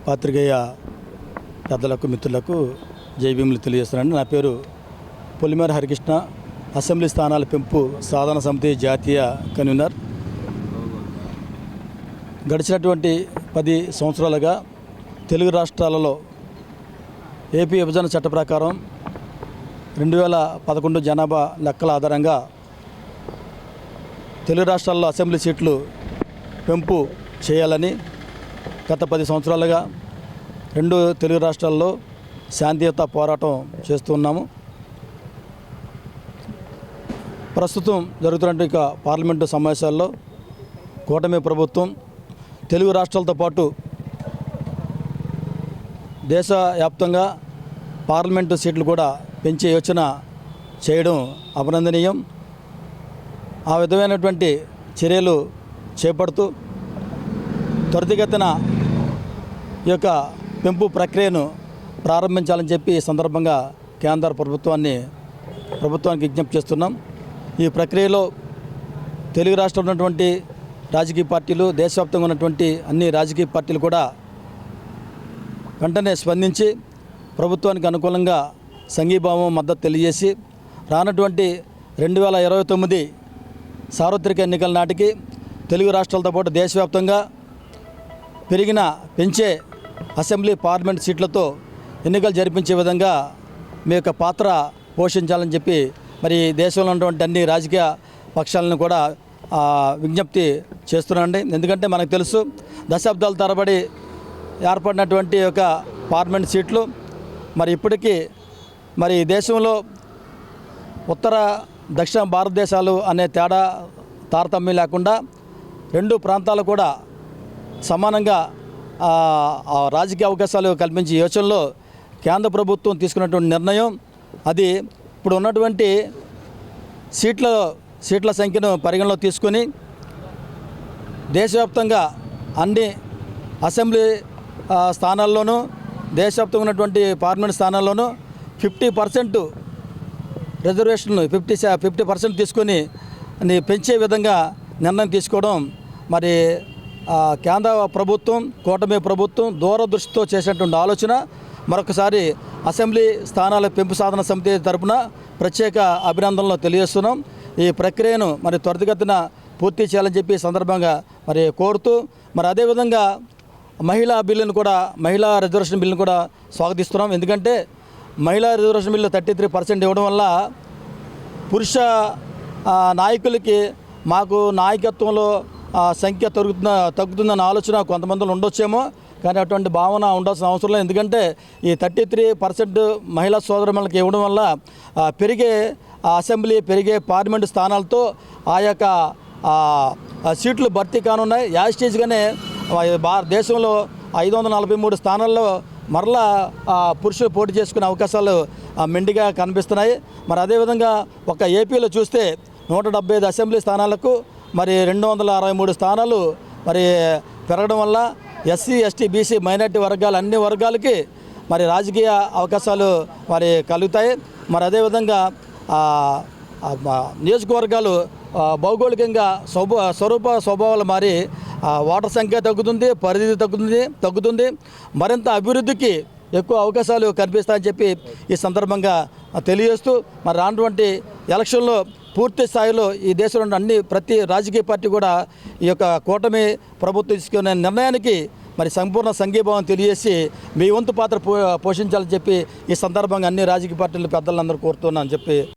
పాత్రికేయ పెద్దలకు మిత్రులకు జై భీములు తెలియజేస్తున్నాను. నా పేరు పొలిమేర హరికృష్ణ, అసెంబ్లీ స్థానాల పెంపు సాధన సమితి జాతీయ కన్వీనర్. గడిచినటువంటి 10 సంవత్సరాలుగా తెలుగు రాష్ట్రాలలో ఏపీ విభజన చట్ట ప్రకారం 2011 జనాభా లెక్కల ఆధారంగా తెలుగు రాష్ట్రాల్లో అసెంబ్లీ సీట్లు పెంపు చేయాలని గత 10 సంవత్సరాలుగా 2 తెలుగు రాష్ట్రాల్లో శాంతియుత పోరాటం చేస్తున్నాము. ప్రస్తుతం జరుగుతున్నటువంటి పార్లమెంటు సమావేశాల్లో కూటమి ప్రభుత్వం తెలుగు రాష్ట్రాలతో పాటు దేశవ్యాప్తంగా పార్లమెంటు సీట్లు కూడా పెంచే యోచన చేయడం అభినందనీయం. ఆ విధమైనటువంటి చర్యలు చేపడుతూ త్వరితగతిన ఈ యొక్క పెంపు ప్రక్రియను ప్రారంభించాలని చెప్పి ఈ సందర్భంగా కేంద్ర ప్రభుత్వానికి విజ్ఞప్తి చేస్తున్నాం. ఈ ప్రక్రియలో తెలుగు రాష్ట్రంలో ఉన్నటువంటి రాజకీయ పార్టీలు, దేశవ్యాప్తంగా ఉన్నటువంటి అన్ని రాజకీయ పార్టీలు కూడా వెంటనే స్పందించి ప్రభుత్వానికి అనుకూలంగా సంఘీభావం మద్దతు తెలియజేసి రానటువంటి 2029 సార్వత్రిక ఎన్నికల నాటికి తెలుగు రాష్ట్రాలతో పాటు దేశవ్యాప్తంగా పెంచే అసెంబ్లీ పార్లమెంట్ సీట్లతో ఎన్నికలు జరిపించే విధంగా మీ యొక్క పాత్ర పోషించాలని చెప్పి మరి దేశంలో ఉన్నటువంటి అన్ని రాజకీయ పక్షాలను కూడా విజ్ఞప్తి చేస్తున్నానండి. ఎందుకంటే మనకు తెలుసు, దశాబ్దాల తరబడి ఏర్పడినటువంటి యొక్క పార్లమెంట్ సీట్లు మరి ఇప్పటికీ మరి దేశంలో ఉత్తర దక్షిణ భారతదేశాలు అనే తారతమ్యం లేకుండా 2 ప్రాంతాలు కూడా సమానంగా రాజకీయ అవకాశాలు కల్పించే యోచనలో కేంద్ర ప్రభుత్వం తీసుకున్నటువంటి నిర్ణయం అది ఇప్పుడు ఉన్నటువంటి సీట్ల సంఖ్యను పరిగణలో తీసుకొని దేశవ్యాప్తంగా అన్ని అసెంబ్లీ స్థానాల్లోనూ దేశవ్యాప్తంగా ఉన్నటువంటి పార్లమెంట్ స్థానాల్లోనూ 50% రిజర్వేషన్లు 50% తీసుకొని పెంచే విధంగా నిర్ణయం తీసుకోవడం మరి కేంద్ర ప్రభుత్వం, కూటమి ప్రభుత్వం దూరదృష్టితో చేసినటువంటి ఆలోచన. మరొకసారి అసెంబ్లీ స్థానాల పెంపు సాధన సమితి తరపున ప్రత్యేక అభినందనలు తెలియజేస్తున్నాం. ఈ ప్రక్రియను మరి త్వరితగతిన పూర్తి చేయాలని చెప్పి సందర్భంగా మరి కోరుతూ మరి అదేవిధంగా మహిళా రిజర్వేషన్ బిల్లును కూడా స్వాగతిస్తున్నాం. ఎందుకంటే మహిళా రిజర్వేషన్ బిల్లు 33% ఇవ్వడం వల్ల పురుష నాయకులకి మాకు నాయకత్వంలో సంఖ్య తగ్గుతుందన్న ఆలోచన కొంతమందిలో ఉండొచ్చేమో, కానీ అటువంటి భావన ఉండాల్సిన అవసరం లేదు. ఎందుకంటే ఈ 33% మహిళా సోదరులకు ఇవ్వడం వల్ల పెరిగే పార్లమెంటు స్థానాలతో ఆ యొక్క సీట్లు భర్తీ కానున్నాయి. యాజిటీజ్గానే దేశంలో 543 స్థానాల్లో మరలా పురుషులు పోటీ చేసుకునే అవకాశాలు మెండుగా కనిపిస్తున్నాయి. మరి అదేవిధంగా ఒక ఏపీలో చూస్తే 175 అసెంబ్లీ స్థానాలకు మరి 263 స్థానాలు మరి పెరగడం వల్ల ఎస్సీ, ఎస్టీ, బీసీ, మైనార్టీ వర్గాలు అన్ని వర్గాలకి మరి రాజకీయ అవకాశాలు మరి కలుగుతాయి. మరి అదేవిధంగా నియోజకవర్గాలు భౌగోళికంగా స్వభావాలు మారి ఓటర్ సంఖ్య తగ్గుతుంది, పరిధి తగ్గుతుంది. మరింత అభివృద్ధికి ఎక్కువ అవకాశాలు కనిపిస్తాయని చెప్పి ఈ సందర్భంగా తెలియజేస్తూ మరి రానటువంటి ఎలక్షన్లో పూర్తి స్థాయిలో ఈ దేశంలో ప్రతి రాజకీయ పార్టీ కూడా ఈ యొక్క కూటమి ప్రభుత్వం తీసుకునే నిర్ణయానికి మరి సంపూర్ణ సంఘీభావం తెలియజేసి మీ వంతు పాత్ర పోషించాలని చెప్పి ఈ సందర్భంగా అన్ని రాజకీయ పార్టీల పెద్దలందరూ కోరుతున్నానని చెప్పి